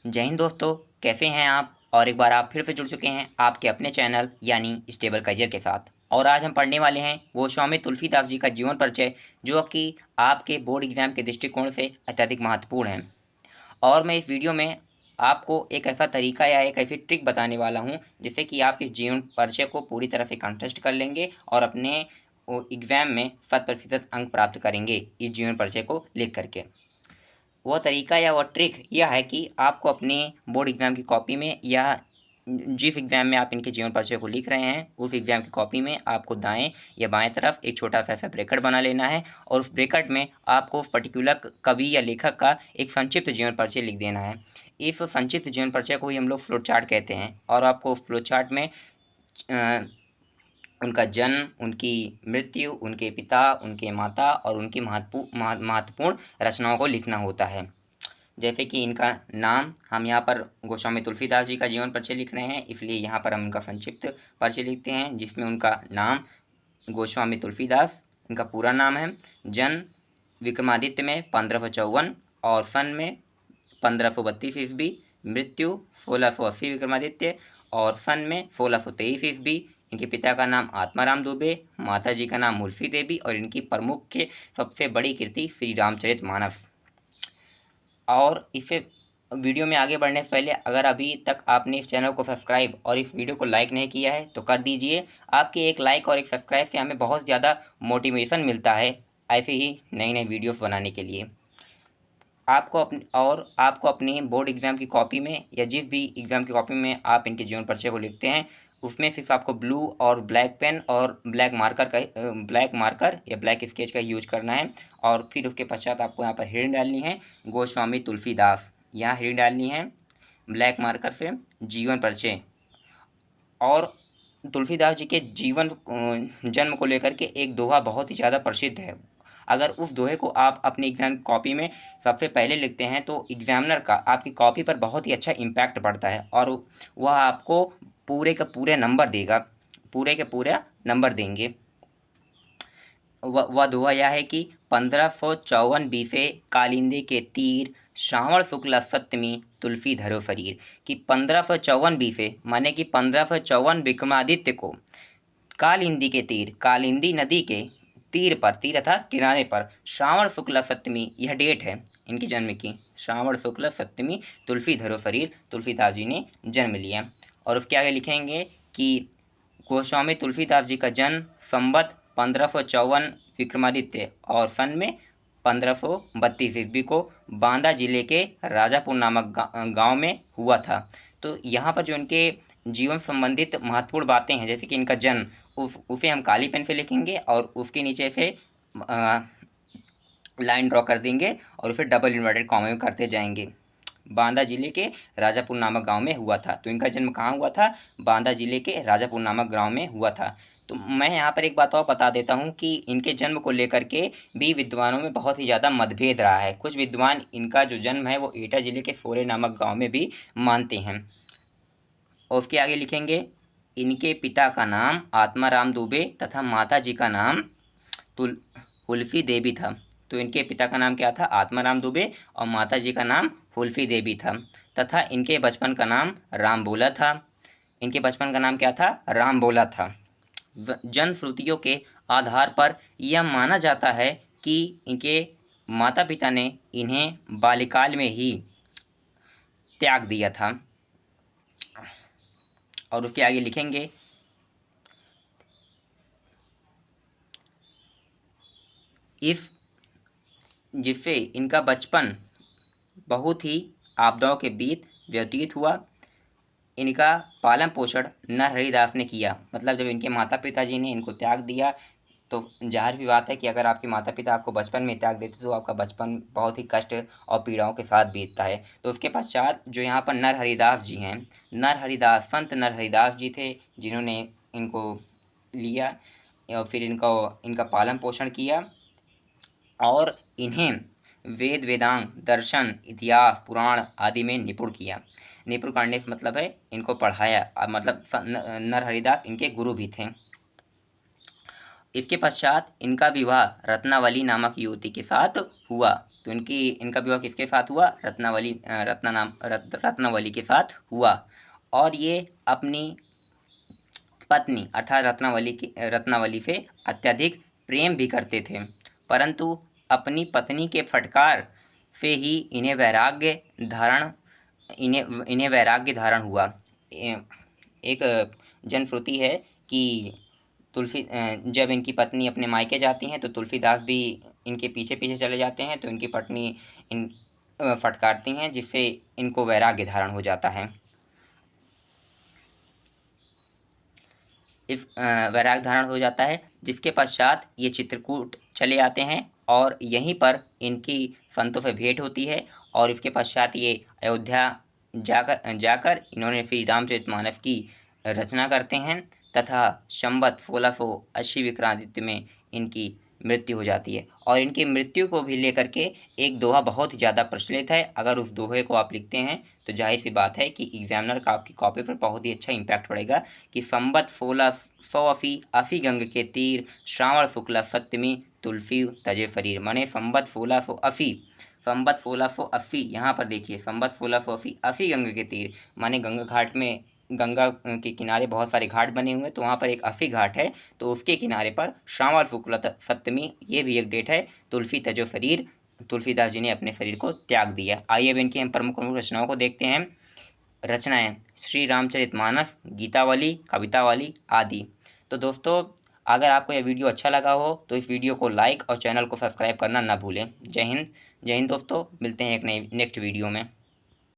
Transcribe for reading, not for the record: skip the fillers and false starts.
जय हिंद दोस्तों। कैसे हैं आप? और एक बार आप फिर से जुड़ चुके हैं आपके अपने चैनल यानी स्टेबल करियर के साथ। और आज हम पढ़ने वाले हैं गोस्वामी तुलसीदास जी का जीवन परिचय, जो कि आपके बोर्ड एग्जाम के दृष्टिकोण से अत्यधिक महत्वपूर्ण है। और मैं इस वीडियो में आपको एक ऐसा तरीका या एक ऐसी ट्रिक बताने वाला हूं जिससे कि आप इस जीवन परिचय को पूरी तरह से कंटेस्ट कर लेंगे और अपने एग्ज़ाम में 100% अंक प्राप्त करेंगे इस जीवन परिचय को लिख करके। वो तरीका या वो ट्रिक यह है कि आपको अपने बोर्ड एग्ज़ाम की कॉपी में या जिस एग्ज़ाम में आप इनके जीवन परिचय को लिख रहे हैं उस एग्ज़ाम की कॉपी में आपको दाएं या बाएं तरफ एक छोटा सा ऐसा ब्रैकेट बना लेना है और उस ब्रैकेट में आपको उस पर्टिकुलर कवि या लेखक का एक संक्षिप्त जीवन परिचय लिख देना है। इस संक्षिप्त जीवन परिचय को ही हम लोग फ्लो चार्ट कहते हैं और आपको उस फ्लो चार्ट में उनका जन्म, उनकी मृत्यु, उनके पिता, उनके माता और उनकी महत्वपूर्ण रचनाओं को लिखना होता है। जैसे कि इनका नाम, हम यहाँ पर गोस्वामी तुलसीदास जी का जीवन परिचय लिख रहे हैं, इसलिए यहाँ पर हम इनका संक्षिप्त परिचय लिखते हैं जिसमें उनका नाम गोस्वामी तुलसीदास, इनका पूरा नाम है। जन्म विक्रमादित्य में 1554 और सन में 1532 ईस्वी। मृत्यु 1680 विक्रमादित्य और सन में 1623 ईस्वी। इनके पिता का नाम आत्माराम दुबे, माता जी का नाम मुल्फी देवी और इनकी प्रमुख के सबसे बड़ी कृति श्री रामचरितमानस। और इसे वीडियो में आगे बढ़ने से पहले अगर अभी तक आपने इस चैनल को सब्सक्राइब और इस वीडियो को लाइक नहीं किया है तो कर दीजिए। आपके एक लाइक और एक सब्सक्राइब से हमें बहुत ज़्यादा मोटिवेशन मिलता है ऐसे ही नई नई वीडियोस बनाने के लिए। आपको अपनी बोर्ड एग्ज़ाम की कॉपी में या जिस भी एग्ज़ाम की कॉपी में आप इनके जीवन परिचय को लिखते हैं उसमें सिर्फ आपको ब्लू और ब्लैक पेन और ब्लैक मार्कर या ब्लैक स्केच का यूज करना है। और फिर उसके पश्चात आपको यहाँ पर हेडिंग डालनी है गोस्वामी तुलसीदास, यहाँ हेडिंग डालनी है ब्लैक मार्कर से जीवन परिचय। और तुलसीदास जी के जन्म को लेकर के एक दोहा बहुत ही ज़्यादा प्रसिद्ध है। अगर उस दोहे को आप अपनी एग्ज़ाम कॉपी में सबसे पहले लिखते हैं तो एग्जामिनर का आपकी कॉपी पर बहुत ही अच्छा इम्पैक्ट पड़ता है और वह आपको पूरे के पूरे नंबर देगा, पूरे के पूरा नंबर देंगे। वह दोहा यह है कि 1554 बीसे कालिंदी के तीर, श्रावण शुक्ल सप्तमी तुलसी धरो शरीर। कि 1554 बीसे माने कि 1554 विक्रमादित्य को कालिंदी के तीर, कालिंदी नदी के तीर पर, तीर अर्थात किनारे पर, श्रावण शुक्ल सप्तमी यह डेट है इनकी जन्म की, श्रावण शुक्ल सप्तमी तुलसी धरो शरीर, तुलसीदास जी ने जन्म लिया। और उसके आगे लिखेंगे कि गोस्वामी तुलसीदास जी का जन्म संवत 1554 विक्रमादित्य और सन में 1532 ईस्वी को बांदा जिले के राजापुर नामक गांव में हुआ था। तो यहाँ पर जो इनके जीवन संबंधित महत्वपूर्ण बातें हैं जैसे कि इनका जन्म, उसे हम काली पेन से लिखेंगे और उसके नीचे से लाइन ड्रॉ कर देंगे और उसे डबल इन्वर्टेड कॉमा में करते जाएंगे। बांदा जिले के राजापुर नामक गांव में हुआ था। तो इनका जन्म कहाँ हुआ था? बांदा जिले के राजापुर नामक गांव में हुआ था। तो मैं यहाँ पर एक बात और बता देता हूँ कि इनके जन्म को लेकर के भी विद्वानों में बहुत ही ज़्यादा मतभेद रहा है। कुछ विद्वान इनका जो जन्म है वो एटा जिले के फोरे नामक गाँव में भी मानते हैं। और उसके आगे लिखेंगे इनके पिता का नाम आत्माराम दुबे तथा माता जी का नाम हुल्फी देवी था। तो इनके पिता का नाम क्या था? आत्माराम दुबे और माता जी का नाम हुल्फी देवी था। तथा इनके बचपन का नाम राम बोला था। इनके बचपन का नाम क्या था? राम बोला था। जन्म श्रुतियों के आधार पर यह माना जाता है कि इनके माता पिता ने इन्हें बाल्यकाल में ही त्याग दिया था। और उसके आगे लिखेंगे जिससे इनका बचपन बहुत ही आपदाओं के बीच व्यतीत हुआ। इनका पालन पोषण नरहरिदास ने किया। मतलब जब इनके माता पिताजी ने इनको त्याग दिया तो जाहिर सी बात है कि अगर आपके माता पिता आपको बचपन में त्याग देते तो आपका बचपन बहुत ही कष्ट और पीड़ाओं के साथ बीतता है। तो उसके पश्चात जो यहाँ पर नरहरिदास जी हैं, नरहरिदास, संत नरहरिदास जी थे जिन्होंने इनको लिया और फिर इनका पालन पोषण किया और इन्हें वेद, वेदांग, दर्शन, इतिहास, पुराण आदि में निपुण किया। निपुण करने का मतलब है इनको पढ़ाया, मतलब नरहरिदास इनके गुरु भी थे। इसके पश्चात इनका विवाह रत्नावली नामक युवती के साथ हुआ। तो इनका विवाह किसके साथ हुआ? रत्नावली के साथ हुआ। और ये अपनी पत्नी अर्थात रत्नावली से अत्यधिक प्रेम भी करते थे, परंतु अपनी पत्नी के फटकार से ही इन्हें वैराग्य धारण हुआ। एक जनश्रुति है कि जब इनकी पत्नी अपने मायके जाती हैं तो तुलसीदास भी इनके पीछे पीछे चले जाते हैं, तो इनकी पत्नी फटकारती हैं, जिससे इनको वैराग्य धारण हो जाता है। वैराग्य धारण हो जाता है, जिसके पश्चात ये चित्रकूट चले आते हैं और यहीं पर इनकी संतों से भेंट होती है। और इसके पश्चात ये अयोध्या जाकर इन्होंने श्री रामचरितमानस की रचना करते हैं तथा संवत 1680 विक्रमादित्य में इनकी मृत्यु हो जाती है। और इनकी मृत्यु को भी लेकर के एक दोहा बहुत ही ज़्यादा प्रचलित है। अगर उस दोहे को आप लिखते हैं तो जाहिर सी बात है कि एग्जामिनर का आपकी कॉपी पर बहुत ही अच्छा इम्पैक्ट पड़ेगा कि संवत 1680 गंग के तीर, श्रावण शुक्ला सप्तमी, तुलसी तजे शरीर। माने संवत 1680 यहाँ पर देखिए, संवत 1680 गंग के तीर माने गंगा घाट में, गंगा के किनारे बहुत सारे घाट बने हुए हैं, तो वहाँ पर एक अस्सी घाट है, तो उसके किनारे पर श्रावण शुक्ल सप्तमी, ये भी एक डेट है, तुलसी तजो शरीर, तुलसीदास जी ने अपने शरीर को त्याग दिया। आइए अब इनकी हम प्रमुख प्रमुख रचनाओं को देखते हैं। रचनाएं: श्री रामचरितमानस, गीतावली, कवितावली आदि। तो दोस्तों, अगर आपको यह वीडियो अच्छा लगा हो तो इस वीडियो को लाइक और चैनल को सब्सक्राइब करना ना भूलें। जय हिंद दोस्तों, मिलते हैं एक नई नेक्स्ट वीडियो में।